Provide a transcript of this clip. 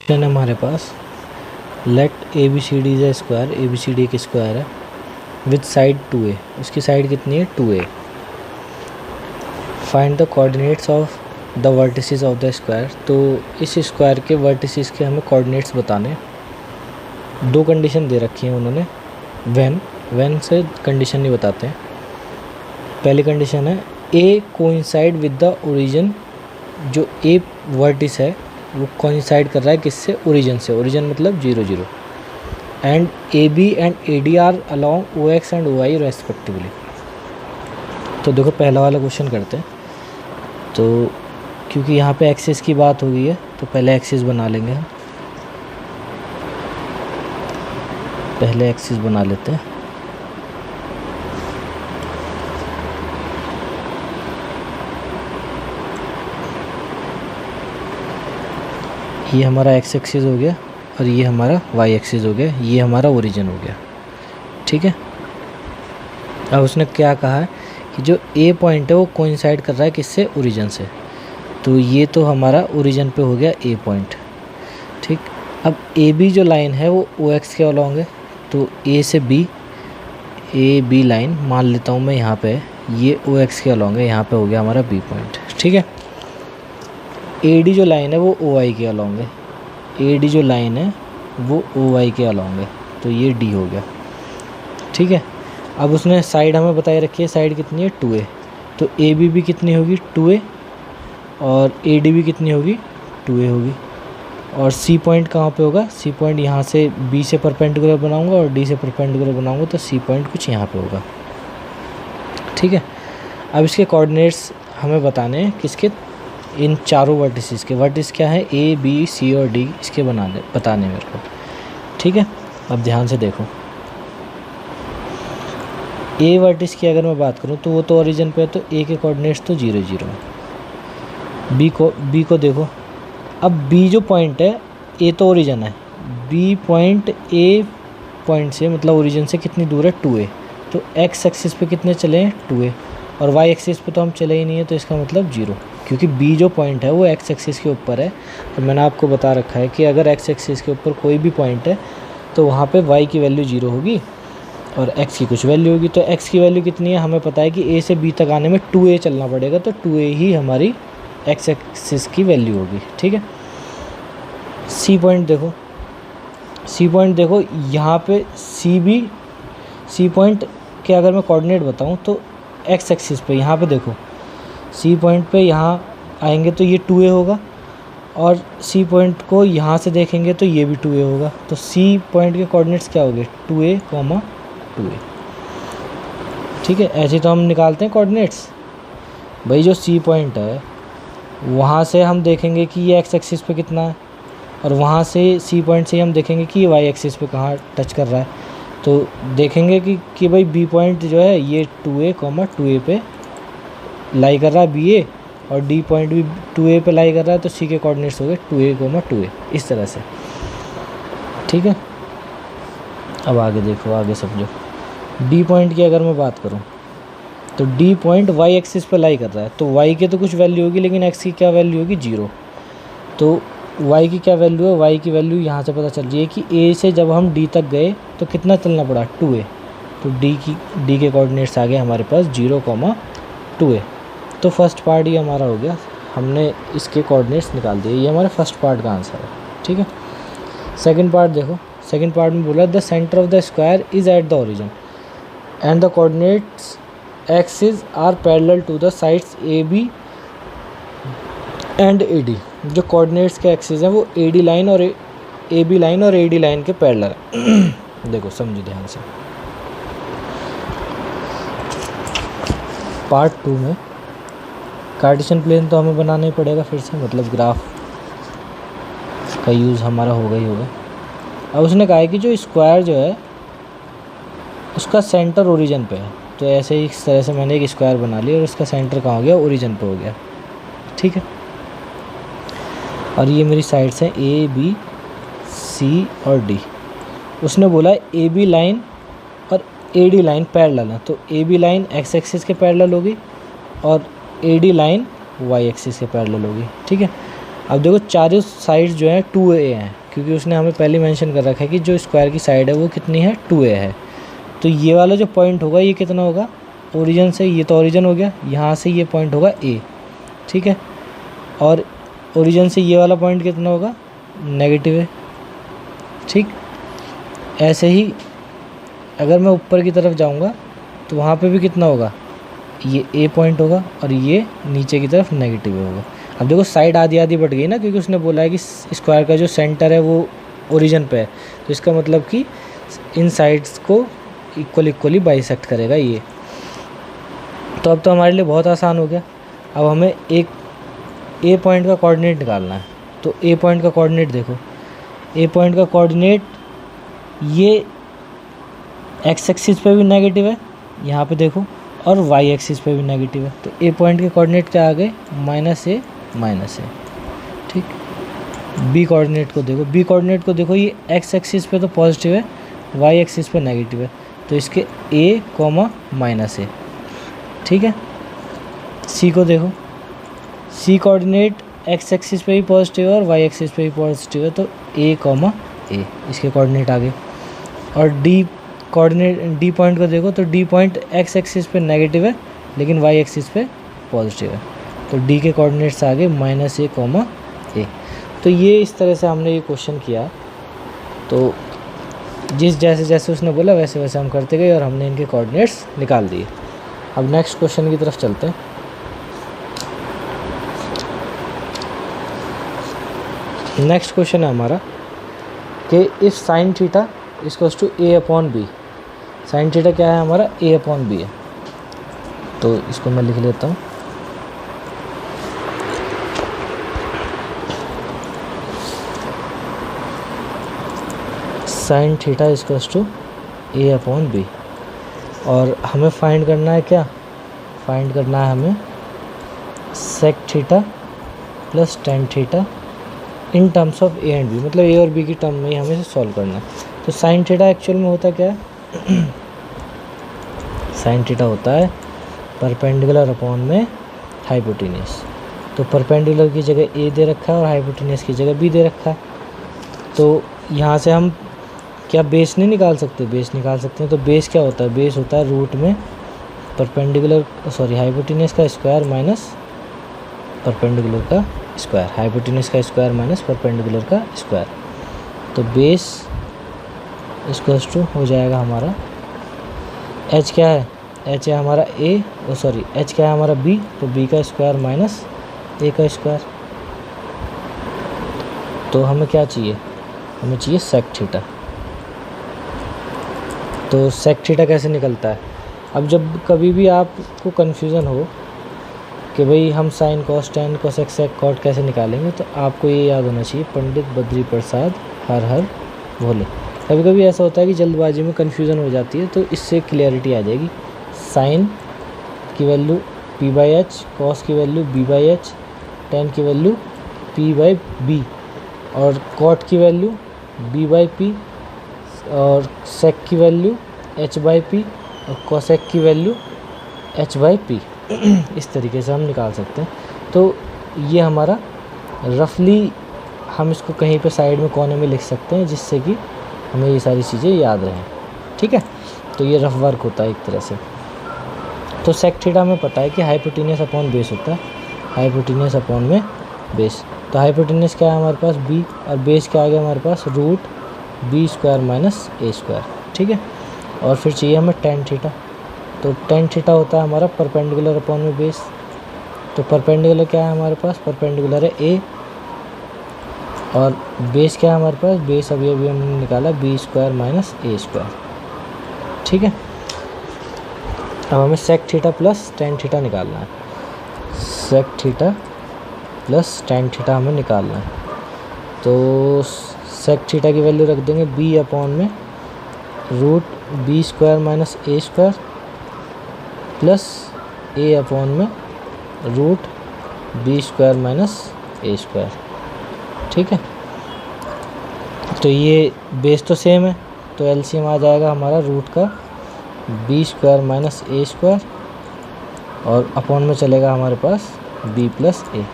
Question है हमारे पास, let A B C D is a square, A B C D एक square है विथ साइड 2a, उसकी साइड कितनी है 2a। Find the coordinates of the vertices of the square. तो इस स्क्वायर के वर्टिसेस के हमें कोऑर्डिनेट्स बताने। दो कंडीशन दे रखी हैं उन्होंने, व्हेन से कंडीशन नहीं बताते हैं। पहली कंडीशन है ए कोइंसाइड विद द ओरिजिन, जो ए वर्टिस है वो कोइंसाइड कर रहा है किससे, ओरिजिन से, ओरिजिन मतलब 0 0, and A B and A D are along O X and O Y respectively. तो देखो पहला वाला क्वेश्चन करते हैं। तो क्योंकि यहाँ पे एक्सिस की बात हो गई है तो पहले एक्सिस बना लेंगे हम, पहले एक्सिस बना लेते हैं। ये हमारा एक्स एक्सिस हो गया और ये हमारा वाई एक्सिस हो गया, ये हमारा ओरिजिन हो गया। ठीक है, अब उसने क्या कहा है कि जो ए पॉइंट है वो कोइंसाइड कर रहा है किससे, ओरिजिन से। तो ये तो हमारा ओरिजिन पे हो गया ए पॉइंट। ठीक, अब ए बी जो लाइन है वो ओ एक्स के अलॉन्ग है, तो ए से बी, ए बी लाइन मान लेता हूँ मैं यहाँ पे, ये ओ एक्स के अलॉन्ग है, यहाँ पे हो गया हमारा बी पॉइंट। ठीक है, ए डी जो लाइन है वो ओ वाई के अलॉन्ग है, ए डी जो लाइन है वो ओ वाई के अलॉन्ग है, तो ये डी हो गया। ठीक है, अब उसने साइड हमें बताए रखी है, साइड कितनी है 2a, तो ए बी भी कितनी होगी 2a, और ए डी भी कितनी होगी 2a होगी। और सी पॉइंट कहाँ पे होगा, सी पॉइंट यहाँ से बी से परपेंडिकुलर बनाऊंगा और डी से परपेंडिकुलर बनाऊंगा, तो सी पॉइंट कुछ यहाँ पे होगा। ठीक है, अब इसके कोऑर्डिनेट्स हमें बताने हैं किसके, इन चारों वर्टिसेस के। वर्टिस क्या है, ए बी सी और डी, इसके बताने मेरे को। ठीक है, अब ध्यान से देखो, ए वर्टिस की अगर मैं बात करूं तो वो तो ओरिजिन पे है, तो ए के कोऑर्डिनेट्स तो 0 0 है। बी को देखो, अब बी जो पॉइंट है, ए तो ओरिजिन है, बी पॉइंट ए पॉइंट से मतलब ओरिजिन से कितनी दूर है 2a, तो एक्स एक्सिस पे कितने चले हैं 2a, और वाई एक्सिस पे तो हम चले ही नहीं है, तो इसका मतलब 0, क्योंकि बी जो पॉइंट है वो एक्स एक्सिस के ऊपर है। और मैंने आपको बता रखा है कि अगर एक्स एक्सिस के ऊपर कोई भी पॉइंट है तो वहाँ पे वाई की वैल्यू 0 होगी और एक्स की कुछ वैल्यू होगी। तो एक्स की वैल्यू कितनी है, हमें पता है कि ए से बी तक आने में 2a चलना पड़ेगा, तो 2a ही हमारी एक्स एक्सिस की वैल्यू होगी। ठीक है, सी पॉइंट देखो, सी पॉइंट देखो यहाँ पे सी पॉइंट के अगर मैं कोऑर्डिनेट बताऊँ तो एक्स एक्सिस पे यहाँ पे देखो, सी पॉइंट पे यहाँ आएंगे तो ये 2a होगा, और सी पॉइंट को यहाँ से देखेंगे तो ये भी 2a होगा। तो सी पॉइंट के कोऑर्डिनेट्स क्या हो गए 2a, 2a। ठीक है, ऐसे तो हम निकालते हैं कोऑर्डिनेट्स। भाई जो सी पॉइंट है वहाँ से हम देखेंगे कि ये एक्स एक्सिस पे कितना है, और वहाँ से सी पॉइंट से हम देखेंगे कि ये वाई एक्सिस पे कहाँ टच कर रहा है। तो देखेंगे कि भाई बी पॉइंट जो है ये 2a, 2a पे लाई कर रहा है बी ए, और डी पॉइंट भी 2a पे लाई कर रहा है, तो सी के कोऑर्डिनेट्स हो गए 2a, 2a, इस तरह से। ठीक है, अब आगे देखो, आगे समझो। डी पॉइंट की अगर मैं बात करूं तो डी पॉइंट वाई एक्सिस पे लाई कर रहा है, तो वाई के तो कुछ वैल्यू होगी, लेकिन एक्स की क्या वैल्यू होगी 0। तो वाई की क्या वैल्यू है, वाई की वैल्यू यहाँ से पता चल रही है कि ए से जब हम डी तक गए तो कितना चलना पड़ा 2a, तो डी के कोऑर्डिनेट्स आ गए हमारे पास 0, 2a। तो फर्स्ट पार्ट ये हमारा हो गया, हमने इसके कोऑर्डिनेट्स निकाल दिए, ये हमारे फर्स्ट पार्ट का आंसर है। ठीक है, सेकंड पार्ट देखो, सेकंड पार्ट में बोला the centre of the square is at the origin and the coordinates axis are parallel to the sides A B and A D. जो कोऑर्डिनेट्स के axis हैं वो ए डी लाइन और ए B line और A D line के parallel है। देखो समझो ध्यान से, पार्ट 2 में कार्टेशियन प्लेन तो हमें बनाना ही पड़ेगा फिर से, मतलब ग्राफ का यूज़ हमारा होगा ही होगा। अब उसने कहा है कि जो स्क्वायर जो है उसका सेंटर ओरिजिन पे है, तो ऐसे ही इस तरह से मैंने एक स्क्वायर बना लिया और उसका सेंटर कहाँ हो गया, ओरिजिन पे हो गया। ठीक है, और ये मेरी साइड्स हैं ए बी सी और डी। उसने बोला ए बी लाइन और ए डी लाइन पैरेलल है, तो A B line X axis के पैरेलल होगी और A D line Y axis के पैरेलल होगी। ठीक है, अब देखो चारों साइड जो है 2a हैं, क्योंकि उसने हमें पहले मेंशन कर रखा है कि जो स्क्वायर की साइड है वो कितनी है 2a है। तो ये वाला जो पॉइंट होगा ये कितना होगा, ओरिजिन से, ये तो ओरिजिन हो गया, यहाँ से ये पॉइंट होगा a, ठीक है। और ओरिजिन से ये वाला पॉइंट कितना होगा, नेगेटिव है, ठीक। ऐसे ही अगर मैं ऊपर की तरफ जाऊँगा तो वहाँ पे भी कितना होगा, ये a पॉइंट होगा और ये नीचे की तरफ नेगेटिव होगा। अब देखो साइड आधी आधी बढ़ गई ना, क्योंकि उसने बोला है कि स्क्वायर का जो सेंटर है वो ओरिजिन पे है, तो इसका मतलब कि इन साइड्स को इक्वली बाइसेक्ट करेगा ये। तो अब तो हमारे लिए बहुत आसान हो गया। अब हमें एक ए पॉइंट का कोऑर्डिनेट निकालना है। तो ए पॉइंट का कोऑर्डिनेट देखो, ए पॉइंट का कोऑर्डिनेट ये एक्स एक्सिस पे भी नेगेटिव है यहाँ पे देखो, और वाई एक्सिस पे भी नेगेटिव है। तो ए पॉइंट के कोऑर्डिनेट क्या आ गए, -a, ठीक। बी कोऑर्डिनेट को देखो, बी कोऑर्डिनेट को देखो, ये एक्स एक्सिस पे तो पॉजिटिव है, वाई एक्सिस पे नेगेटिव है, तो इसके a, -a, ठीक है। सी को देखो, सी कोऑर्डिनेट एक्स एक्सिस पे भी पॉजिटिव है और वाई एक्सिस पे भी पॉजिटिव है, तो a, a इसके कोऑर्डिनेट आ गए। और डी कोऑर्डिनेट, डी पॉइंट को देखो, तो डी पॉइंट एक्स एक्सिस पे नेगेटिव है लेकिन वाई एक्सिस पे पॉजिटिव है, तो डी के कोऑर्डिनेट्स आ गए -a, a। तो ये इस तरह से हमने ये क्वेश्चन किया। तो जैसे जैसे उसने बोला वैसे वैसे हम करते गए और हमने इनके कोऑर्डिनेट्स निकाल दिए। अब नेक्स्ट क्वेश्चन की तरफ चलते हैं। नेक्स्ट क्वेश्चन है हमारा कि if sine theta equals to a/b, sine theta क्या है हमारा, a/b है। तो इसको मैं लिख लेता हूँ, sign theta equals to a/b। और हमें फाइंड करना है क्या, फाइंड करना है हमें sec theta plus tan theta in terms of a and b, मतलब a और b की टर्म में ही हमें सॉल्व करना है। तो साइन थीटा एक्चुअल में होता क्या है साइन थीटा होता है परपेंडिकुलर अपॉन में हाइपोटेन्यूस। तो परपेंडिकुलर की जगह a दे रखा है और हाइपोटेन्यूस की जगह b दे रखा है। तो यहाँ से हम क्या बेस नहीं निकाल सकते, बेस निकाल सकते हैं। तो बेस क्या होता है, बेस होता है रूट में परपेंडिकुलर हाइपोटेन्यूस का स्क्वायर माइनस परपेंडिकुलर का स्क्वायर, हाइपोटेन्यूस का स्क्वायर माइनस परपेंडिकुलर का स्क्वायर। तो बेस इक्वल्स टू हो जाएगा हमारा, h क्या है, h है हमारा h क्या है हमारा b, तो b का स्क्वायर माइनस a का स्क्वायर। तो हमें क्या चाहिए, हमें चाहिए सेक थीटा। तो सेक थीटा कैसे निकलता है, अब जब कभी भी आपको कन्फ्यूज़न हो कि भाई हम sine cos tan cosec sec cot कैसे निकालेंगे, तो आपको ये याद होना चाहिए पंडित बद्री प्रसाद हर हर भोले। कभी कभी ऐसा होता है कि जल्दबाजी में कन्फ्यूज़न हो जाती है, तो इससे क्लियरिटी आ जाएगी। साइन की वैल्यू p/h, कॉस की वैल्यू b/h, टेन की वैल्यू p/b और कॉट की वैल्यू b/p और सेक की वैल्यू h/p और कोसेक की वैल्यू h/p। इस तरीके से हम निकाल सकते हैं। तो ये हमारा रफली हम इसको कहीं पे साइड में कोने में लिख सकते हैं, जिससे कि हमें ये सारी चीज़ें याद रहें, ठीक है। तो ये रफ वर्क होता है एक तरह से। तो सेक थीटा हमें पता है कि हाइपोटेन्यूस अपॉन बेस होता है, हाइपोटेन्यूस अपॉन में बेस। तो हाइपोटेन्यूस क्या है हमारे पास b और बेस क्या आ गया हमारे पास root b square minus a square, ठीक है। और फिर चाहिए हमें टेन थीटा। तो टेन थीटा होता है हमारा परपेंडिकुलर अपॉन में बेस। तो परपेंडिकुलर क्या है हमारे पास, परपेंडिकुलर है a और बेस क्या है हमारे पास, बेस अभी हमने निकाला b square minus a square, ठीक है। अब हमें sec theta plus tan theta निकालना है, sec theta plus tan theta हमें निकालना है। तो सेक थीटा की वैल्यू रख देंगे b अपॉन में root b square minus a square plus a upon में root b square minus a square, ठीक है। तो ये बेस तो सेम है, तो एलसीएम आ जाएगा हमारा रूट का b square minus a square और अपॉन में चलेगा हमारे पास b प्लस a।